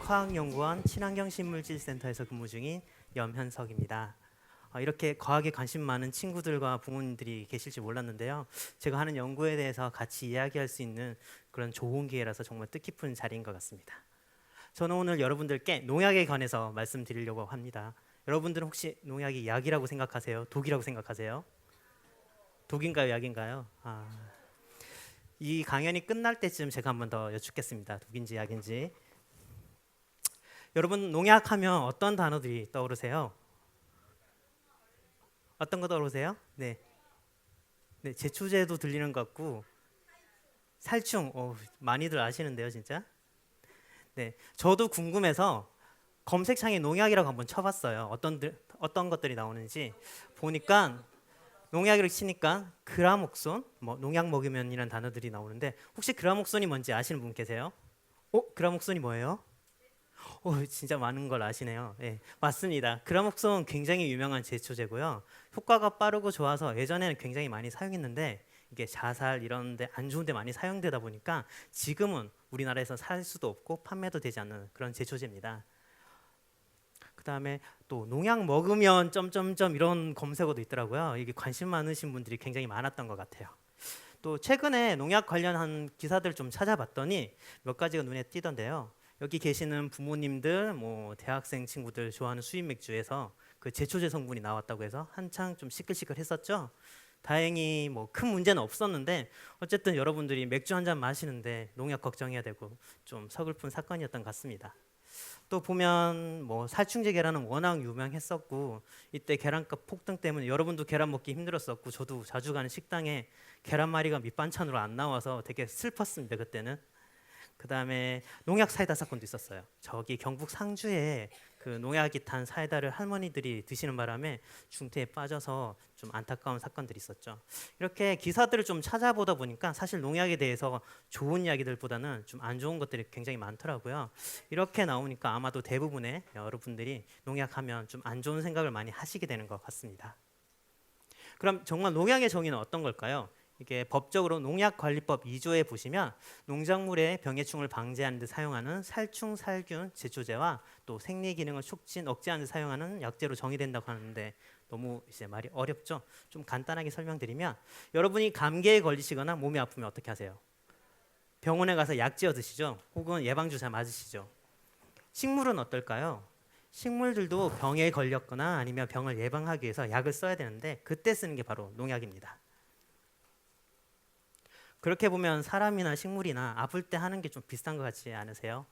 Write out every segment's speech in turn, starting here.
한국화학연구원 친환경식물질센터에서 근무 중인 염현석입니다. 이렇게 과학에 관심 많은 친구들과 부모님들이 계실지 몰랐는데요. 제가 하는 연구에 대해서 같이 이야기할 수 있는 그런 좋은 기회라서 정말 뜻깊은 자리인 것 같습니다. 저는 오늘 여러분들께 농약에 관해서 말씀드리려고 합니다. 여러분들은 혹시 농약이 약이라고 생각하세요? 독이라고 생각하세요? 독인가요? 약인가요? 이 강연이 끝날 때쯤 제가 한 번 더 여쭙겠습니다. 독인지 약인지. 여러분 농약하면 어떤 단어들이 떠오르세요? 어떤 거 떠오르세요? 네, 네, 제초제도 들리는 것 같고 살충, 많이들 아시는데요, 진짜. 네, 저도 궁금해서 검색창에 농약이라고 한번 쳐봤어요. 어떤 것들이 나오는지 보니까 농약이라고 치니까 그라목손, 뭐 농약 먹으면이라는 단어들이 나오는데 혹시 그라목손이 뭔지 아시는 분 계세요? 그라목손이 뭐예요? 진짜 많은 걸 아시네요. 예, 맞습니다. 그라목손 굉장히 유명한 제초제고요. 효과가 빠르고 좋아서 예전에는 굉장히 많이 사용했는데 이게 자살 이런 데 안 좋은 데 많이 사용되다 보니까 지금은 우리나라에서 살 수도 없고 판매도 되지 않는 그런 제초제입니다. 그다음에 또 농약 먹으면 점점점 이런 검색어도 있더라고요. 이게 관심 많으신 분들이 굉장히 많았던 것 같아요. 또 최근에 농약 관련한 기사들 좀 찾아봤더니 몇 가지가 눈에 띄던데요. 여기 계시는 부모님들, 뭐 대학생 친구들 좋아하는 수입 맥주에서 그 제초제 성분이 나왔다고 해서 한창 좀 시끌시끌했었죠. 다행히 뭐 큰 문제는 없었는데 어쨌든 여러분들이 맥주 한 잔 마시는데 농약 걱정해야 되고 좀 서글픈 사건이었던 것 같습니다. 또 보면 뭐 살충제 계란은 워낙 유명했었고 이때 계란값 폭등 때문에 여러분도 계란 먹기 힘들었었고 저도 자주 가는 식당에 계란말이가 밑반찬으로 안 나와서 되게 슬펐습니다 그때는. 그다음에 농약 사이다 사건도 있었어요. 저기 경북 상주에 그 농약이 탄 사이다를 할머니들이 드시는 바람에 중태에 빠져서 좀 안타까운 사건들이 있었죠. 이렇게 기사들을 좀 찾아보다 보니까 사실 농약에 대해서 좋은 이야기들보다는 좀 안 좋은 것들이 굉장히 많더라고요. 이렇게 나오니까 아마도 대부분의 여러분들이 농약하면 좀 안 좋은 생각을 많이 하시게 되는 것 같습니다. 그럼 정말 농약의 정의는 어떤 걸까요? 이게 법적으로 농약관리법 2조에 보시면 농작물의 병해충을 방지하는 데 사용하는 살충, 살균, 제초제와 또 생리 기능을 촉진, 억제하는 데 사용하는 약재로 정의된다고 하는데 너무 이제 말이 어렵죠? 좀 간단하게 설명드리면 여러분이 감기에 걸리시거나 몸이 아프면 어떻게 하세요? 병원에 가서 약 지어 드시죠? 혹은 예방주사 맞으시죠? 식물은 어떨까요? 식물들도 병에 걸렸거나 아니면 병을 예방하기 위해서 약을 써야 되는데 그때 쓰는 게 바로 농약입니다. 그렇게 보면 사람이나 식물이나 아플 때 하는 게 좀 비슷한 것 같지 않으세요?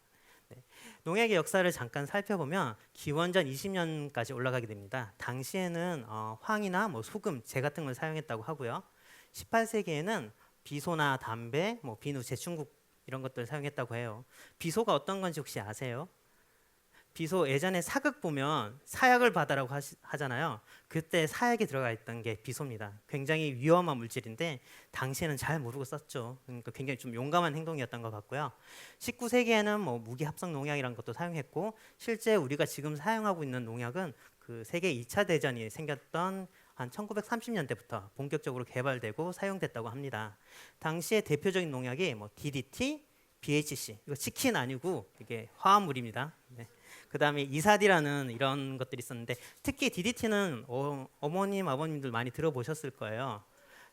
네. 농약의 역사를 잠깐 살펴보면 기원전 20년까지 올라가게 됩니다. 당시에는 황이나 뭐 소금, 재 같은 걸 사용했다고 하고요. 18세기에는 비소나 담배, 뭐 비누, 제충국 이런 것들을 사용했다고 해요. 비소가 어떤 건지 혹시 아세요? 비소 예전에 사극 보면 사약을 받아라고 하잖아요. 그때 사약이 들어가 있던 게 비소입니다. 굉장히 위험한 물질인데 당시에는 잘 모르고 썼죠. 그러니까 굉장히 좀 용감한 행동이었던 것 같고요. 19세기에는 뭐 무기 합성 농약이라는 것도 사용했고 실제 우리가 지금 사용하고 있는 농약은 그 세계 2차 대전이 생겼던 한 1930년대부터 본격적으로 개발되고 사용됐다고 합니다. 당시의 대표적인 농약이 뭐 DDT, BHC 이거 치킨 아니고 이게 화합물입니다. 네. 그 다음에 이사디라는 이런 것들이 있었는데 특히 DDT는 어머님, 아버님들 많이 들어보셨을 거예요.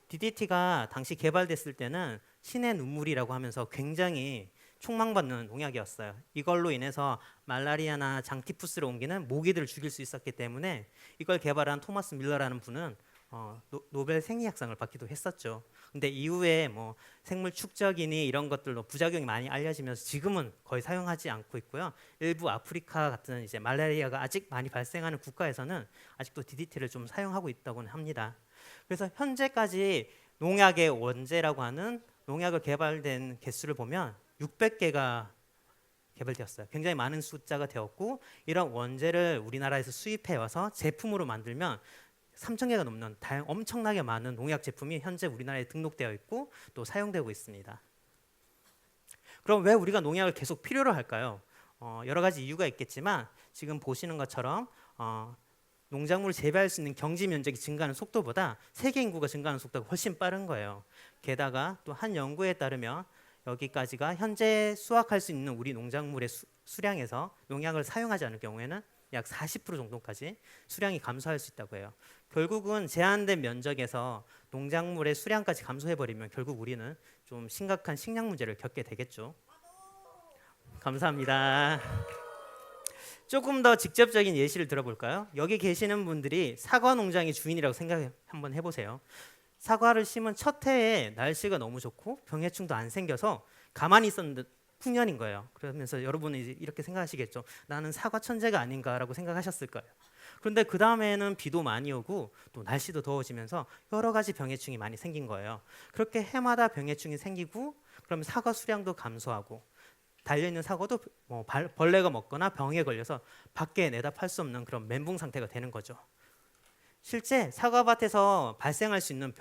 DDT가 당시 개발됐을 때는 신의 눈물이라고 하면서 굉장히 촉망받는 농약이었어요. 이걸로 인해서 말라리아나 장티푸스를 옮기는 모기들을 죽일 수 있었기 때문에 이걸 개발한 토마스 밀러라는 분은 노벨 생리학상을 받기도 했었죠. 근데 이후에 뭐 생물 축적이니 이런 것들로 부작용이 많이 알려지면서 지금은 거의 사용하지 않고 있고요. 일부 아프리카 같은 이제 말라리아가 아직 많이 발생하는 국가에서는 아직도 DDT를 좀 사용하고 있다고는 합니다. 그래서 현재까지 농약의 원재라고 하는 농약을 개발된 개수를 보면 600개가 개발되었어요. 굉장히 많은 숫자가 되었고 이런 원재를 우리나라에서 수입해 와서 제품으로 만들면 3,000개가 넘는 엄청나게 많은 농약 제품이 현재 우리나라에 등록되어 있고 또 사용되고 있습니다. 그럼 왜 우리가 농약을 계속 필요로 할까요? 여러 가지 이유가 있겠지만 지금 보시는 것처럼 농작물을 재배할 수 있는 경지 면적이 증가하는 속도보다 세계 인구가 증가하는 속도가 훨씬 빠른 거예요. 게다가 또 한 연구에 따르면 여기까지가 현재 수확할 수 있는 우리 농작물의 수량에서 농약을 사용하지 않을 경우에는 약 40% 정도까지 수량이 감소할 수 있다고 해요. 결국은 제한된 면적에서 농작물의 수량까지 감소해버리면 결국 우리는 좀 심각한 식량 문제를 겪게 되겠죠. 감사합니다. 조금 더 직접적인 예시를 들어볼까요? 여기 계시는 분들이 사과 농장의 주인이라고 생각 한번 해보세요. 사과를 심은 첫 해에 날씨가 너무 좋고 병해충도 안 생겨서 가만히 있었는데 풍년인 거예요. 그러면서 여러분은 이제 이렇게 생각하시겠죠. 나는 사과 천재가 아닌가라고 생각하셨을 거예요. 그런데 그 다음에는 비도 많이 오고 또 날씨도 더워지면서 여러 가지 병해충이 많이 생긴 거예요. 그렇게 해마다 병해충이 생기고 그럼 사과 수량도 감소하고 달려있는 사과도 뭐 벌레가 먹거나 병에 걸려서 밖에 내다 팔 수 없는 그런 멘붕 상태가 되는 거죠. 실제 사과밭에서 발생할 수 있는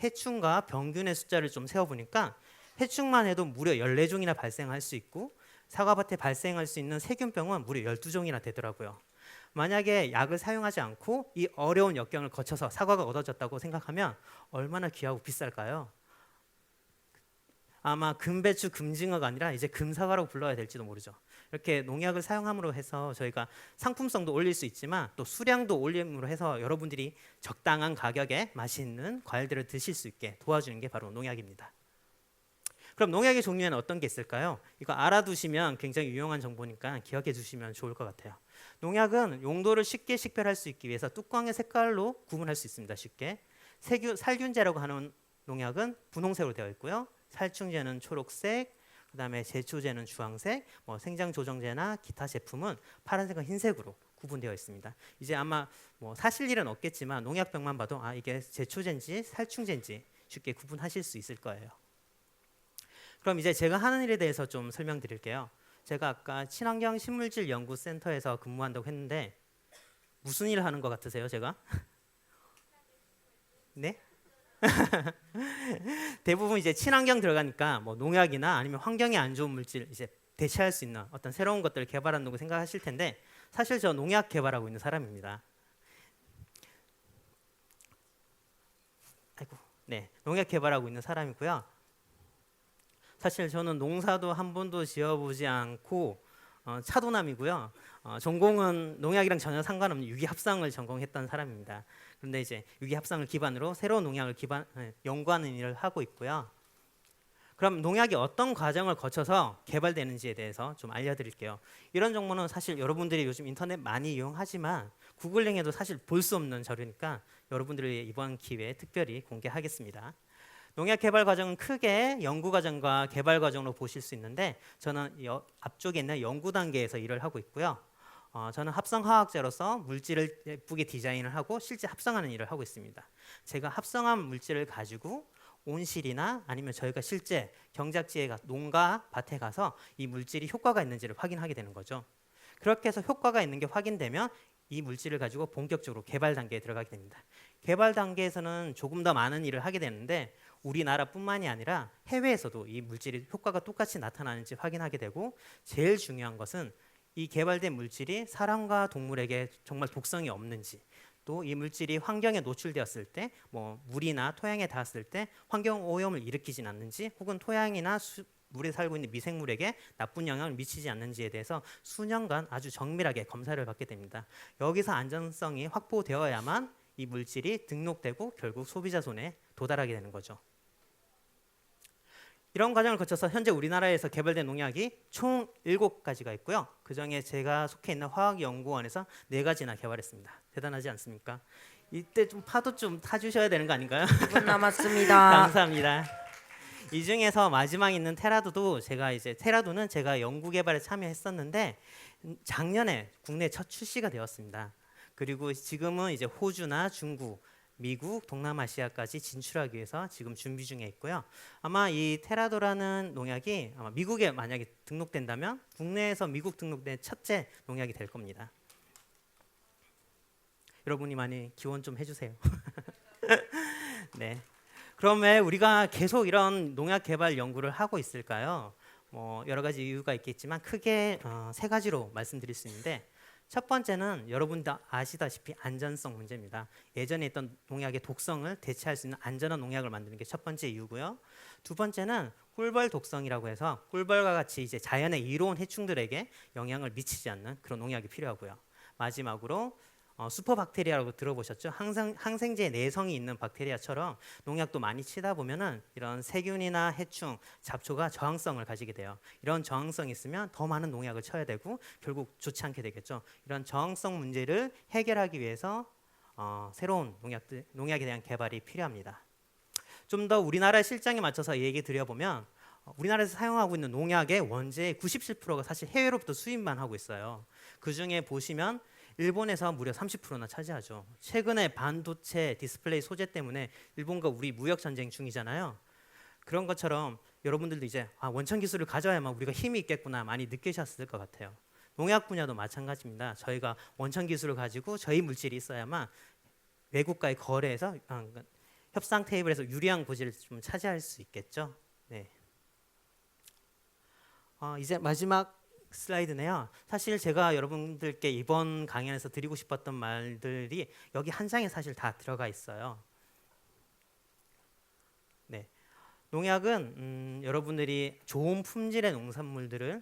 해충과 병균의 숫자를 좀 세어보니까 해충만 해도 무려 14종이나 발생할 수 있고 사과밭에 발생할 수 있는 세균병은 무려 12종이나 되더라고요. 만약에 약을 사용하지 않고 이 어려운 역경을 거쳐서 사과가 얻어졌다고 생각하면 얼마나 귀하고 비쌀까요? 아마 금배추, 금징어가 아니라 이제 금사과라고 불러야 될지도 모르죠. 이렇게 농약을 사용함으로 해서 저희가 상품성도 올릴 수 있지만 또 수량도 올림으로 해서 여러분들이 적당한 가격에 맛있는 과일들을 드실 수 있게 도와주는 게 바로 농약입니다. 그럼 농약의 종류에는 어떤 게 있을까요? 이거 알아두시면 굉장히 유용한 정보니까 기억해 주시면 좋을 것 같아요. 농약은 용도를 쉽게 식별할 수 있기 위해서 뚜껑의 색깔로 구분할 수 있습니다. 쉽게. 살균제라고 하는 농약은 분홍색으로 되어 있고요. 살충제는 초록색, 그다음에 제초제는 주황색, 생장 조정제나 기타 제품은 파란색과 흰색으로 구분되어 있습니다. 이제 아마 사실 일은 없겠지만 농약병만 봐도 이게 제초제인지 살충제인지 쉽게 구분하실 수 있을 거예요. 그럼 이제 제가 하는 일에 대해서 좀 설명드릴게요. 제가 아까 친환경 식물질 연구센터에서 근무한다고 했는데 무슨 일을 하는 것 같으세요, 제가? 네? 대부분 이제 친환경 들어가니까 농약이나 아니면 환경에 안 좋은 물질 이제 대체할 수 있는 어떤 새로운 것들을 개발한다고 생각하실 텐데 사실 저 농약 개발하고 있는 사람입니다. 네, 농약 개발하고 있는 사람이고요. 사실 저는 농사도 한 번도 지어보지 않고 차도남이고요. 전공은 농약이랑 전혀 상관없는 유기합성을 전공했던 사람입니다. 그런데 이제 유기합성을 기반으로 새로운 농약을 연구하는 일을 하고 있고요. 그럼 농약이 어떤 과정을 거쳐서 개발되는지에 대해서 좀 알려드릴게요. 이런 정보는 사실 여러분들이 요즘 인터넷 많이 이용하지만 구글링해도 사실 볼 수 없는 자료니까 여러분들을 위해 이번 기회에 특별히 공개하겠습니다. 농약 개발 과정은 크게 연구 과정과 개발 과정으로 보실 수 있는데 저는 앞쪽에 있는 연구 단계에서 일을 하고 있고요. 저는 합성화학자로서 물질을 예쁘게 디자인을 하고 실제 합성하는 일을 하고 있습니다. 제가 합성한 물질을 가지고 온실이나 아니면 저희가 실제 경작지에 농가 밭에 가서 이 물질이 효과가 있는지를 확인하게 되는 거죠. 그렇게 해서 효과가 있는 게 확인되면 이 물질을 가지고 본격적으로 개발 단계에 들어가게 됩니다. 개발 단계에서는 조금 더 많은 일을 하게 되는데 우리나라뿐만이 아니라 해외에서도 이 물질이 효과가 똑같이 나타나는지 확인하게 되고 제일 중요한 것은 이 개발된 물질이 사람과 동물에게 정말 독성이 없는지 또 이 물질이 환경에 노출되었을 때 물이나 토양에 닿았을 때 환경 오염을 일으키진 않는지 혹은 토양이나 물에 살고 있는 미생물에게 나쁜 영향을 미치지 않는지에 대해서 수년간 아주 정밀하게 검사를 받게 됩니다. 여기서 안전성이 확보되어야만 이 물질이 등록되고 결국 소비자 손에 도달하게 되는 거죠. 이런 과정을 거쳐서 현재 우리나라에서 개발된 농약이 총 7가지가 있고요. 그중에 제가 속해 있는 화학연구원에서 4가지나 개발했습니다. 대단하지 않습니까? 이때 좀 파도 좀 타주셔야 되는 거 아닌가요? 2분 남았습니다. 감사합니다. 이 중에서 마지막에 있는 테라도는 제가 연구 개발에 참여했었는데 작년에 국내 첫 출시가 되었습니다. 그리고 지금은 이제 호주나 중국, 미국, 동남아시아까지 진출하기 위해서 지금 준비 중에 있고요. 아마 이 테라도라는 농약이 아마 미국에 만약에 등록된다면 국내에서 미국 등록된 첫째 농약이 될 겁니다. 여러분이 많이 기원 좀 해주세요. 네. 그럼 왜 우리가 계속 이런 농약 개발 연구를 하고 있을까요? 여러 가지 이유가 있겠지만 크게 3가지로 말씀드릴 수 있는데 첫 번째는 여러분도 아시다시피 안전성 문제입니다. 예전에 있던 농약의 독성을 대체할 수 있는 안전한 농약을 만드는 게 첫 번째 이유고요. 두 번째는 꿀벌 독성이라고 해서 꿀벌과 같이 이제 자연의 이로운 해충들에게 영향을 미치지 않는 그런 농약이 필요하고요. 마지막으로 슈퍼박테리아라고 들어보셨죠? 항생제의 내성이 있는 박테리아처럼 농약도 많이 치다 보면은 이런 세균이나 해충, 잡초가 저항성을 가지게 돼요. 이런 저항성이 있으면 더 많은 농약을 쳐야 되고 결국 좋지 않게 되겠죠. 이런 저항성 문제를 해결하기 위해서 새로운 농약에 대한 개발이 필요합니다. 좀 더 우리나라의 실정에 맞춰서 얘기 드려보면 우리나라에서 사용하고 있는 농약의 원재의 97%가 사실 해외로부터 수입만 하고 있어요. 그 중에 보시면 일본에서 무려 30%나 차지하죠. 최근에 반도체 디스플레이 소재 때문에 일본과 우리 무역 전쟁 중이잖아요. 그런 것처럼 여러분들도 이제 원천 기술을 가져야만 우리가 힘이 있겠구나 많이 느끼셨을 것 같아요. 농약 분야도 마찬가지입니다. 저희가 원천 기술을 가지고 저희 물질이 있어야만 외국과의 거래에서 협상 테이블에서 유리한 고지를 좀 차지할 수 있겠죠. 네. 이제 마지막 슬라이드네요. 사실 제가 여러분들께 이번 강연에서 드리고 싶었던 말들이 여기 한 장에 사실 다 들어가 있어요. 네, 농약은 여러분들이 좋은 품질의 농산물들을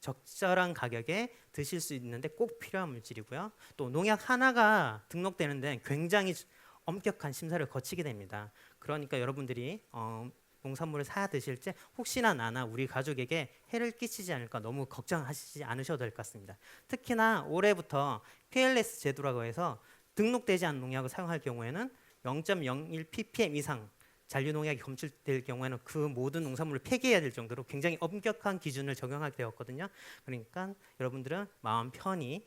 적절한 가격에 드실 수 있는데 꼭 필요한 물질이고요. 또 농약 하나가 등록되는 데는 굉장히 엄격한 심사를 거치게 됩니다. 그러니까 여러분들이 농산물을 사 드실 때 혹시나 나나 우리 가족에게 해를 끼치지 않을까 너무 걱정하시지 않으셔도 될 것 같습니다. 특히나 올해부터 PLS 제도라고 해서 등록되지 않은 농약을 사용할 경우에는 0.01 ppm 이상 잔류 농약이 검출될 경우에는 그 모든 농산물을 폐기해야 될 정도로 굉장히 엄격한 기준을 적용하게 되었거든요. 그러니까 여러분들은 마음 편히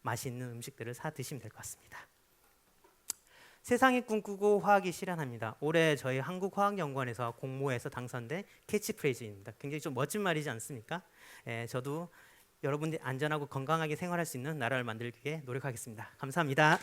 맛있는 음식들을 사 드시면 될 것 같습니다. 세상이 꿈꾸고 화학이 실현합니다. 올해 저희 한국화학연구원에서 공모해서 당선된 캐치프레이즈입니다. 굉장히 좀 멋진 말이지 않습니까? 저도 여러분들이 안전하고 건강하게 생활할 수 있는 나라를 만들기 위해 노력하겠습니다. 감사합니다.